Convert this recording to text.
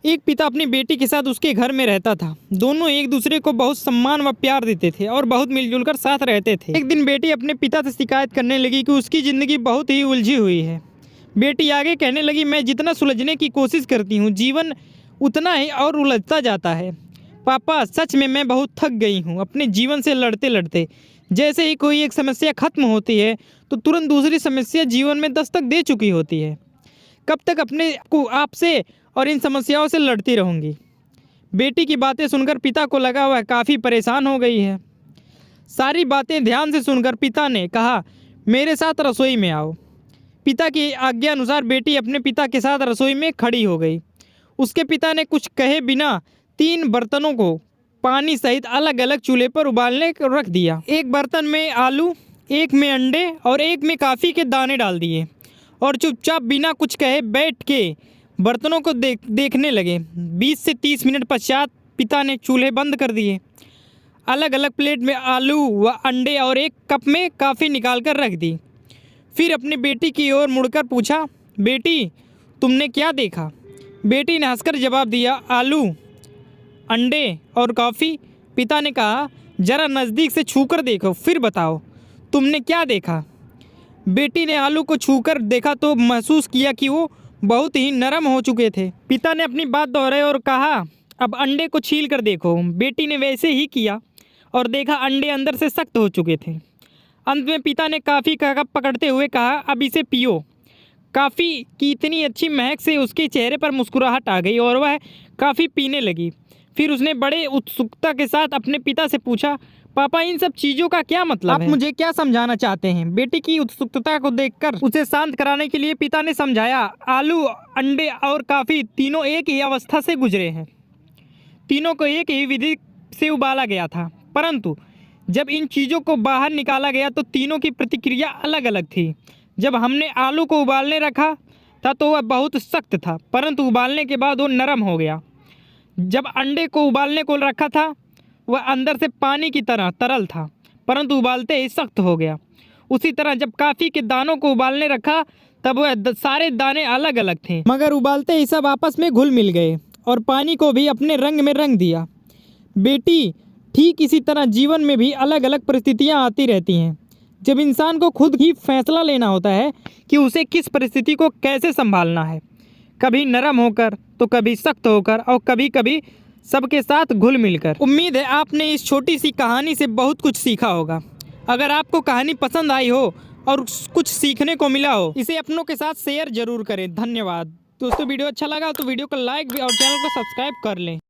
एक पिता अपनी बेटी के साथ उसके घर में रहता था। दोनों एक दूसरे को बहुत सम्मान व प्यार देते थे और बहुत मिलजुल कर साथ रहते थे। एक दिन बेटी अपने पिता से शिकायत करने लगी कि उसकी ज़िंदगी बहुत ही उलझी हुई है। बेटी आगे कहने लगी, मैं जितना सुलझने की कोशिश करती हूँ जीवन उतना ही और उलझता जाता है। पापा, सच में मैं बहुत थक गई हूँ अपने जीवन से लड़ते लड़ते। जैसे ही कोई एक समस्या खत्म होती है तो तुरंत दूसरी समस्या जीवन में दस्तक दे चुकी होती है। कब तक अपने को आपसे और इन समस्याओं से लड़ती रहूंगी। बेटी की बातें सुनकर पिता को लगा वह काफ़ी परेशान हो गई है। सारी बातें ध्यान से सुनकर पिता ने कहा, मेरे साथ रसोई में आओ। पिता की आज्ञा अनुसार बेटी अपने पिता के साथ रसोई में खड़ी हो गई। उसके पिता ने कुछ कहे बिना 3 बर्तनों को पानी सहित अलग अलग चूल्हे पर उबालने को रख दिया। एक बर्तन में आलू, एक में अंडे और एक में कॉफ़ी के दाने डाल दिए और चुपचाप बिना कुछ कहे बैठ के बर्तनों को देखने लगे। 20 से 30 मिनट पश्चात पिता ने चूल्हे बंद कर दिए। अलग अलग प्लेट में आलू व अंडे और एक कप में कॉफ़ी निकाल कर रख दी। फिर अपनी बेटी की ओर मुड़कर पूछा, बेटी तुमने क्या देखा? बेटी ने हंसकर जवाब दिया, आलू, अंडे और कॉफ़ी। पिता ने कहा, ज़रा नज़दीक से छूकर देखो फिर बताओ तुमने क्या देखा। बेटी ने आलू को छूकर देखा तो महसूस किया कि वो बहुत ही नरम हो चुके थे। पिता ने अपनी बात दोहराई और कहा, अब अंडे को छील कर देखो। बेटी ने वैसे ही किया और देखा अंडे अंदर से सख्त हो चुके थे। अंत में पिता ने कॉफ़ी का कप पकड़ते हुए कहा, अब इसे पियो। कॉफ़ी की इतनी अच्छी महक से उसके चेहरे पर मुस्कुराहट आ गई और वह कॉफ़ी पीने लगी। फिर उसने बड़े उत्सुकता के साथ अपने पिता से पूछा, पापा इन सब चीज़ों का क्या मतलब है? आप मुझे क्या समझाना चाहते हैं? बेटी की उत्सुकता को देखकर उसे शांत कराने के लिए पिता ने समझाया, आलू, अंडे और कॉफ़ी तीनों एक ही अवस्था से गुजरे हैं। तीनों को एक ही विधि से उबाला गया था, परंतु जब इन चीज़ों को बाहर निकाला गया तो तीनों की प्रतिक्रिया अलग अलग थी। जब हमने आलू को उबालने रखा था तो वह बहुत सख्त था, परंतु उबालने के बाद वो नरम हो गया। जब अंडे को उबालने को रखा था वह अंदर से पानी की तरह तरल था, परंतु उबालते ही सख्त हो गया। उसी तरह जब कॉफ़ी के दानों को उबालने रखा तब वह सारे दाने अलग अलग थे, मगर उबालते ही सब आपस में घुल मिल गए और पानी को भी अपने रंग में रंग दिया। बेटी, ठीक इसी तरह जीवन में भी अलग अलग परिस्थितियाँ आती रहती हैं। जब इंसान को खुद ही फैसला लेना होता है कि उसे किस परिस्थिति को कैसे संभालना है, कभी नरम होकर तो कभी सख्त होकर और कभी कभी सबके साथ घुल मिलकर। उम्मीद है आपने इस छोटी सी कहानी से बहुत कुछ सीखा होगा। अगर आपको कहानी पसंद आई हो और कुछ सीखने को मिला हो, इसे अपनों के साथ शेयर जरूर करें। धन्यवाद दोस्तों। वीडियो अच्छा लगा तो वीडियो को लाइक भी और चैनल को सब्सक्राइब कर लें।